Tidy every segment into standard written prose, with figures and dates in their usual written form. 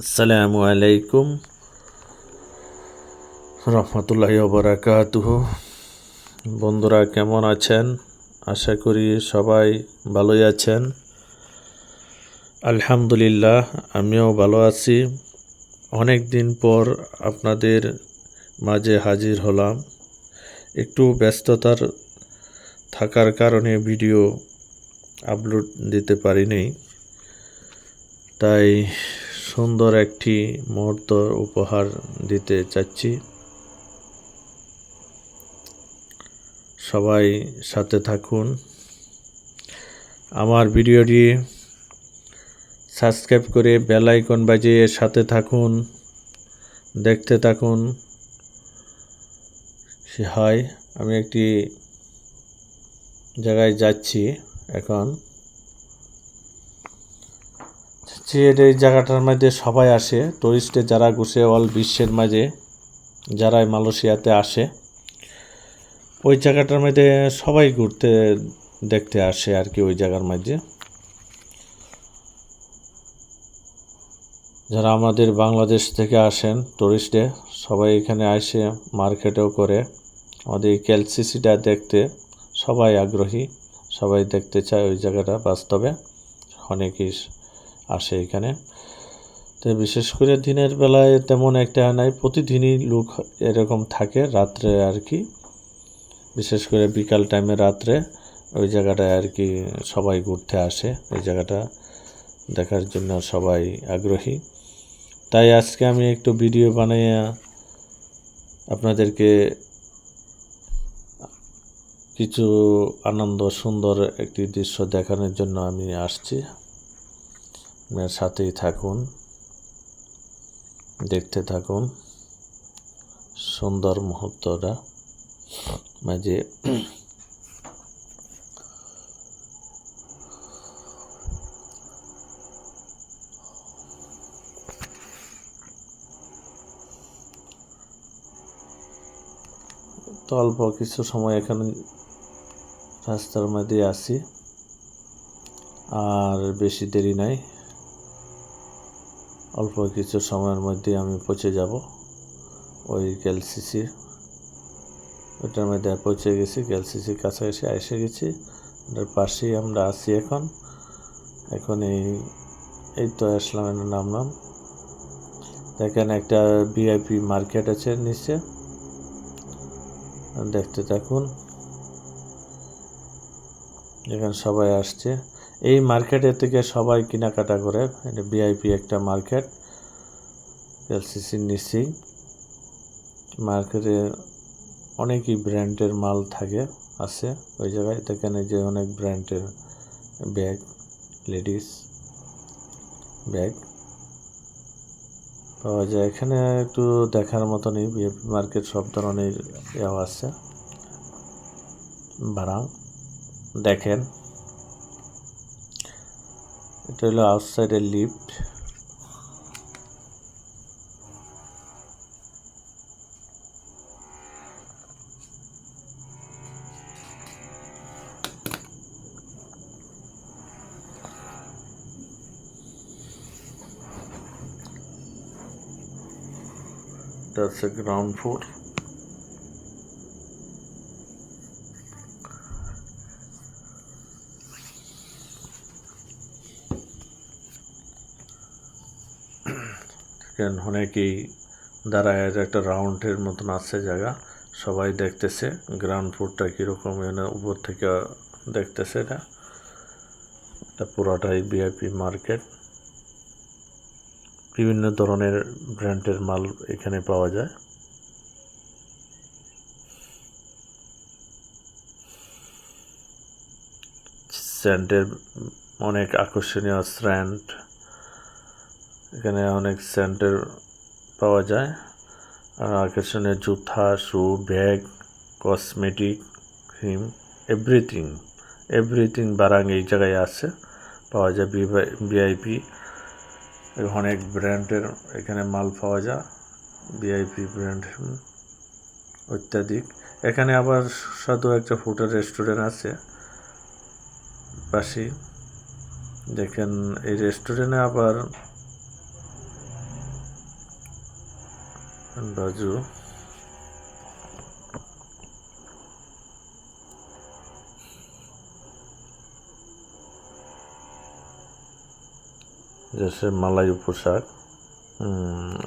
আসসালামু আলাইকুম রহমতুল্লাহি ওয়া বারাকাতুহু। বন্ধুরা কেমন আছেন? আশা করি সবাই ভালোই আছেন। আলহামদুলিল্লাহ, আমিও ভালো আছি। অনেক দিন পর আপনাদের মাঝে হাজির হলাম। একটু ব্যস্ততার থাকার কারণে ভিডিও আপলোড দিতে পারিনি, তাই সুন্দর একটি মুহূর্ত উপহার দিতে চাচ্ছি। সবাই সাথে থাকুন, আমার ভিডিওটি সাবস্ক্রাইব করে বেল আইকন বাজিয়ে সাথে থাকুন, দেখতে থাকুন। হয় আমি একটি জায়গায় যাচ্ছি এখন। এই জায়গাটার মধ্যে সবাই আসে, টুরিস্টে যারা ঘুষে অল বিশ্বের মাঝে যারা মালয়েশিয়াতে আসে, ওই জায়গাটার মধ্যে সবাই ঘুরতে দেখতে আসে আর কি। ওই জায়গার মধ্যে যারা আমাদের বাংলাদেশ থেকে আসেন টুরিস্টে, সবাই এখানে আসে মার্কেটেও করে। আমাদের কেএলসিসিটা দেখতে সবাই আগ্রহী, সবাই দেখতে চায় ওই জায়গাটা। বাস্তবে অনেকেই আসে এখানে। তো বিশেষ করে দিনের বেলায় তেমন একটা নাই, প্রতিদিনই লোক এরকম থাকে রাত্রে আর কি। বিশেষ করে বিকাল টাইমে রাত্রে ওই জায়গাটায় আর কি সবাই ঘুরতে আসে, ওই জায়গাটা দেখার জন্য সবাই আগ্রহী। তাই আজকে আমি একটু ভিডিও বানিয়ে আপনাদেরকে কিছু আনন্দ সুন্দর একটি দৃশ্য দেখানোর জন্য আমি আসছি। আপনার সাথেই থাকুন, দেখতে থাকুন সুন্দর মুহূর্তটা মাঝে। তো অল্প কিছু সময় এখানে রাস্তার মধ্যে আসি, আর বেশি দেরি নাই। অল্প কিছু সময়ের মধ্যে আমি পৌঁছে যাব ওই কেএলসিসির। ওইটার মধ্যে পৌঁছে গেছি, কেএলসিসির কাছাকাছি এসে গেছি। ওটার পাশেই আমরা আছি এখন। এই তো আসলাম, এর নামলাম। দেখেন একটা ভিআইপি মার্কেট আছে নিচে, দেখতে থাকুন। এখানে সবাই আসছে এই মার্কেটের থেকে, সবাই কেনাকাটা করে। এটা ভিআইপি একটা মার্কেট, এলসিসির নিচেই। মার্কেটে অনেকই ব্র্যান্ডের মাল আছে ওই জায়গায়। দেখেন যে অনেক ব্র্যান্ডের ব্যাগ, লেডিস ব্যাগ পাওয়া যায় এখানে। একটু দেখার মতনই ভিআইপি মার্কেট, সব ধরনের আছে। বারাং দেখেন, এটা হলো আউটসাইডের লিফট। এটা হচ্ছে গ্রাউন্ড ফ্লোর। অনেকেই দাঁড়ায়, একটা রাউন্ডের মতন আছে জায়গা, সবাই দেখতেছে গ্রাউন্ড ফ্লোরটা কীরকম। উপর থেকে দেখতেছে। এটা পুরোটাই ভিআইপি মার্কেট। বিভিন্ন ধরনের ব্র্যান্ডের মাল এখানে পাওয়া যায়। স্যান্ডের অনেক আকর্ষণীয় স্যান্ড, এখানে অনেক স্যান্ডের পাওয়া যায়। আর আকর্ষণীয় জুতা, শু, ব্যাগ, কসমেটিক, ক্রিম, এভরিথিং বারাং এই জায়গায় আছে, পাওয়া যায়। ভিআইপি অনেক ব্র্যান্ডের এখানে মাল পাওয়া যায়, ভিআইপি ব্র্যান্ড অত্যাধিক। এখানে আবার শুধু একটা ফুডের রেস্টুরেন্ট আছে পাশেই। দেখেন এই রেস্টুরেন্টে আবার বাজু দেশের মালায়ু পোশাক,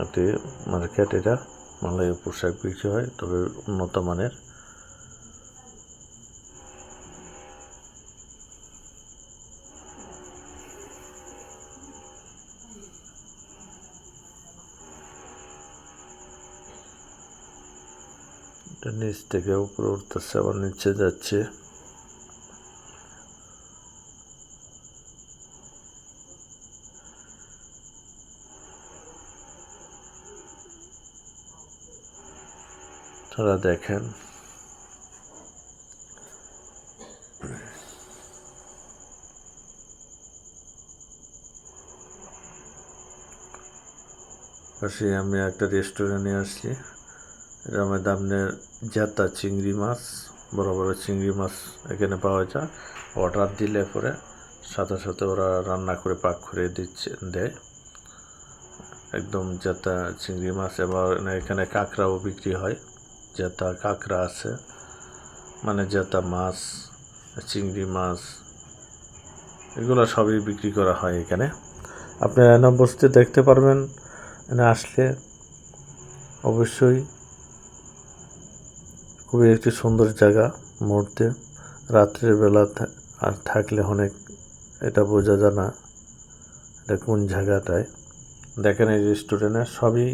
এটি মার্কেট, এটা মালায়ু পোশাক বিক্রি হয়, তবে উন্নত মানের। এটা নিচ থেকে উপরে উঠতেছে, আবার নিচে যাচ্ছে। তারা দেখেন পাশে আমি একটা রেস্টুরেন্টে আসছি। এটার মধ্যে আপনার জাতা চিংড়ি মাছ, বড় বড় চিংড়ি মাছ এখানে পাওয়া যায়। অর্ডার দিলে পরে সাথে সাথে ওরা রান্না করে পাক করে দেয় একদম জাতা চিংড়ি মাছ। এবার এখানে কাঁকড়াও বিক্রি হয়, জাতা কাঁকড়া আছে, মানে জাতা মাছ, চিংড়ি মাছ, এগুলো সবই বিক্রি করা হয় এখানে। আপনি এনে বসতে দেখতে পারবেন। এনে আসলে অবশ্যই খুবই একটি সুন্দর জায়গা মুহূর্তে। রাত্রের বেলা আর থাকলে অনেক এটা বোঝা যায় না এটা কোন জায়গাটায়। দেখেন এই রেস্টুরেন্টে সবই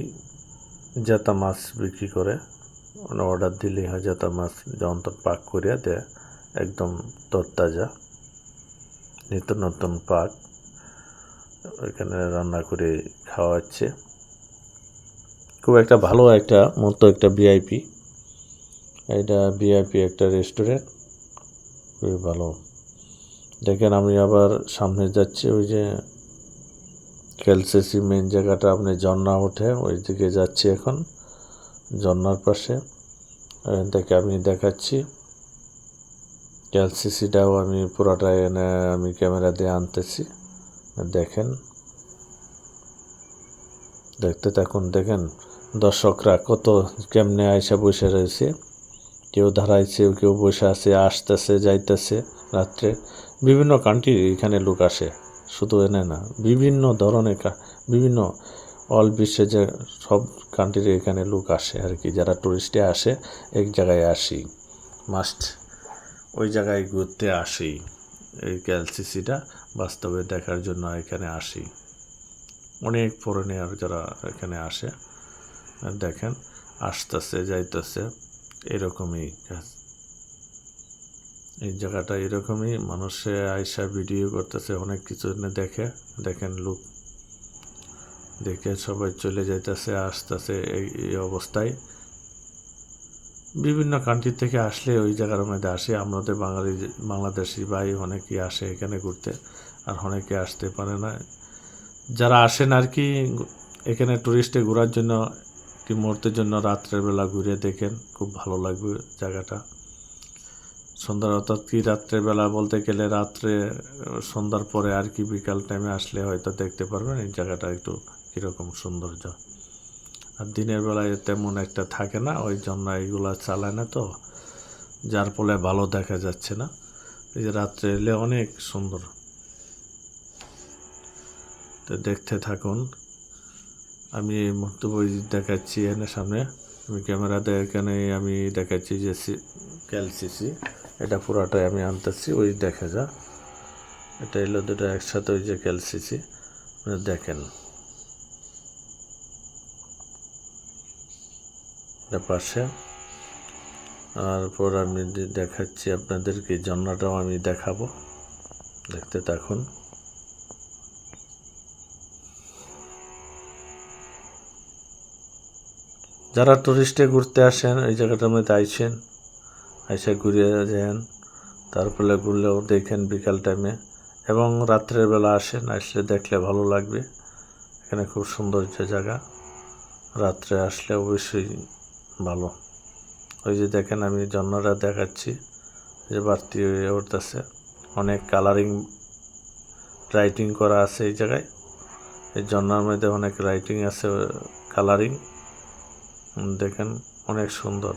জাতা মাছ বিক্রি করে, অর্ডার দিলেই হয় জাতা মাছ যেমন পাক করিয়া দেয়, একদম তরতাজা নিত্য নতুন পাক এখানে রান্না করে খাওয়াচ্ছে। খুব একটা ভালো একটা মতো একটা ভিআইপি, এটা ভিআইপি একটা রেস্টুরেন্ট, খুবই ভালো। দেখেন আমি আবার সামনে যাচ্ছি, ওই যে কেলসিসি মেন জায়গাটা, আপনি ঝর্ণা ওঠে ওই দিকে যাচ্ছি এখন, ঝর্ণার পাশে। এখান থেকে আমি দেখাচ্ছি কেলসিসিটাও, আমি পুরোটাই এনে আমি ক্যামেরা দিয়ে আনতেছি। দেখেন, দেখতে থাকুন। দেখেন দর্শকরা কত কেমনে আইসা বসে রয়েছে, কেউ দাঁড়াইছে, কেউ বসে আছে, আসতেছে যাইতেছে। রাত্রে বিভিন্ন কান্ট্রির এখানে লোক আসে, শুধু এনে না, বিভিন্ন ধরনের বিভিন্ন অল বিশ্বে যে সব কান্ট্রির এখানে লোক আসে আর কি। যারা টুরিস্টে আসে এক জায়গায় আসি, মাস্ট ওই জায়গায় ঘুরতে আসি, এই কেএলসিসিটা বাস্তবে দেখার জন্য এখানে আসি। অনেক ফরেনার যারা এখানে আসে, দেখেন আসতেছে যাইতেছে, এরকমই কাজ। এই জায়গাটা এরকমই, মানুষে আইসা ভিডিও করতেছে, অনেক কিছু দেখে। দেখেন লোক দেখে সবাই চলে যাইতেছে, আসতেছে। এই অবস্থায় বিভিন্ন কান্ট্রি থেকে আসলে ওই জায়গার মধ্যে আসে। আমাদের বাংলাদেশি ভাই অনেকেই আসে এখানে ঘুরতে, আর অনেকে আসতে পারে না। যারা আসেন আর কি এখানে টুরিস্টে ঘোরার জন্য, কি মুহূর্তের জন্য রাত্রের বেলা ঘুরে দেখেন, খুব ভালো লাগবে জায়গাটা। সন্ধ্যার, অর্থাৎ কি রাত্রের বেলা বলতে গেলে রাত্রে সন্ধ্যার পরে আর কি, বিকাল টাইমে আসলে হয়তো দেখতে পারবেন এই জায়গাটা একটু কীরকম সৌন্দর্য। আর দিনের বেলায় তেমন একটা থাকে না, ওই জন্য এইগুলা চালায় না, তো যার ফলে ভালো দেখা যাচ্ছে না। এই যে রাত্রে এলে অনেক সুন্দর, তো দেখতে থাকুন। আমি এই মুহূর্তে বই দেখাচ্ছি এখানে সামনে, আমি ক্যামেরাতে এখানে আমি দেখাচ্ছি যে কেএলসিসি, এটা পুরাটাই আমি আনতেছি, ওই দেখা যা। এটা এলো দুটো একসাথে, ওই যে কেএলসিসি দেখেন, এটা পাশে। তারপর আমি দেখাচ্ছি আপনাদেরকে, ঝর্ণাটাও আমি দেখাবো, দেখতে থাকুন। যারা টুরিস্টে ঘুরতে আসেন এই জায়গাটার মধ্যে আইসেন, আইসা ঘুরে যান, তারপরে ঘুরলেও দেখেন বিকাল টাইমে, এবং রাত্রের বেলা আসেন, আসলে দেখলে ভালো লাগবে। এখানে খুব সুন্দর যে জায়গা, রাত্রে আসলে অবশ্যই ভালো। ওই যে দেখেন আমি ঝর্ণাটা দেখাচ্ছি, যে বাড়তি হয়ে উঠতেছে, অনেক কালারিং রাইটিং করা আছে এই জায়গায়। এই ঝর্ণার মধ্যে অনেক রাইটিং আছে, কালারিং। দেখেন অনেক সুন্দর।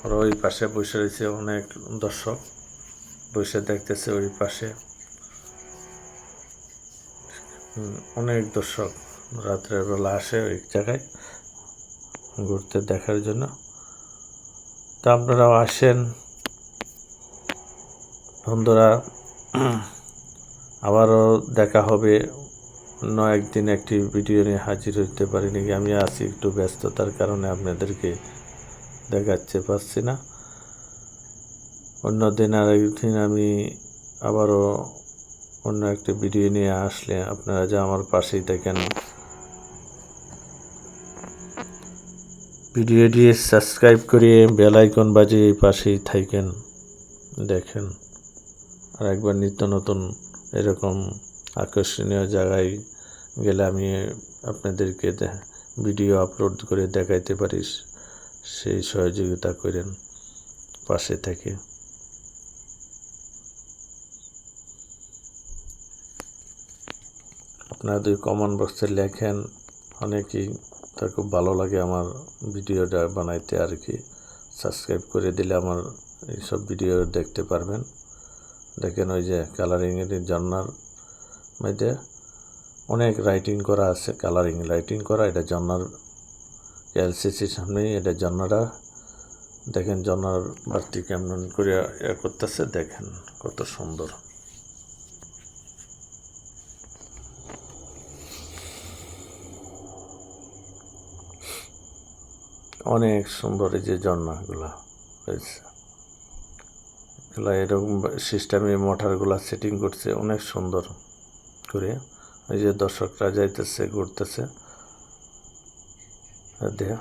আর ওই পাশে বসে রয়েছে অনেক দর্শক, বসে দেখতেছে ওই পাশে। অনেক দর্শক রাত্রের বেলা আসে ওই জায়গায় ঘুরতে দেখার জন্য। তা আপনারাও আসেন বন্ধুরা। আবারও দেখা হবে অন্য একদিন একটি ভিডিও নিয়ে হাজির হতে পারি নাকি। আমি আছি একটু ব্যস্ততার কারণে আপনাদেরকে দেখাতে পারছি না। অন্য দিন আর একদিন আমি আবারও অন্য একটা ভিডিও নিয়ে আসলে আপনারা যে আমার পাশেই দেখেন, ভিডিওটি সাবস্ক্রাইব করে বেল আইকন বাজিয়ে পাশেই থাকেন, দেখেন। আর একবার নিত্য নতুন এরকম আকর্ষণীয় জায়গায় গেলে আমি আপনাদেরকে ভিডিও আপলোড করে দেখাইতে পারি, সেই সহযোগিতা করেন পাশে থেকে। আপনারা যদি কমেন্ট বক্সে লেখেন, অনেকেই তার খুব ভালো লাগে আমার ভিডিওটা বানাইতে আর কি। সাবস্ক্রাইব করে দিলে আমার এইসব ভিডিও দেখতে পারবেন। দেখেন ওই যে কালারিংয়ের ঝর্নার মধ্যে অনেক রাইটিং করা আছে, কালারিং রাইটিং করা। এটা ঝর্নার এলসিসির সামনেই এটা ঝর্নাটা। দেখেন ঝর্নার বাড়তি কেমন করে করতেছে, দেখেন কত সুন্দর। অনেক সুন্দর এই যে ঝর্নাগুলা হয়েছে, এগুলা এরকম সিস্টেমে মোটরগুলা সেটিং করছে অনেক সুন্দর করে। এই যে দর্শকরা যাইতেছে, ঘুরতেছে, দেখ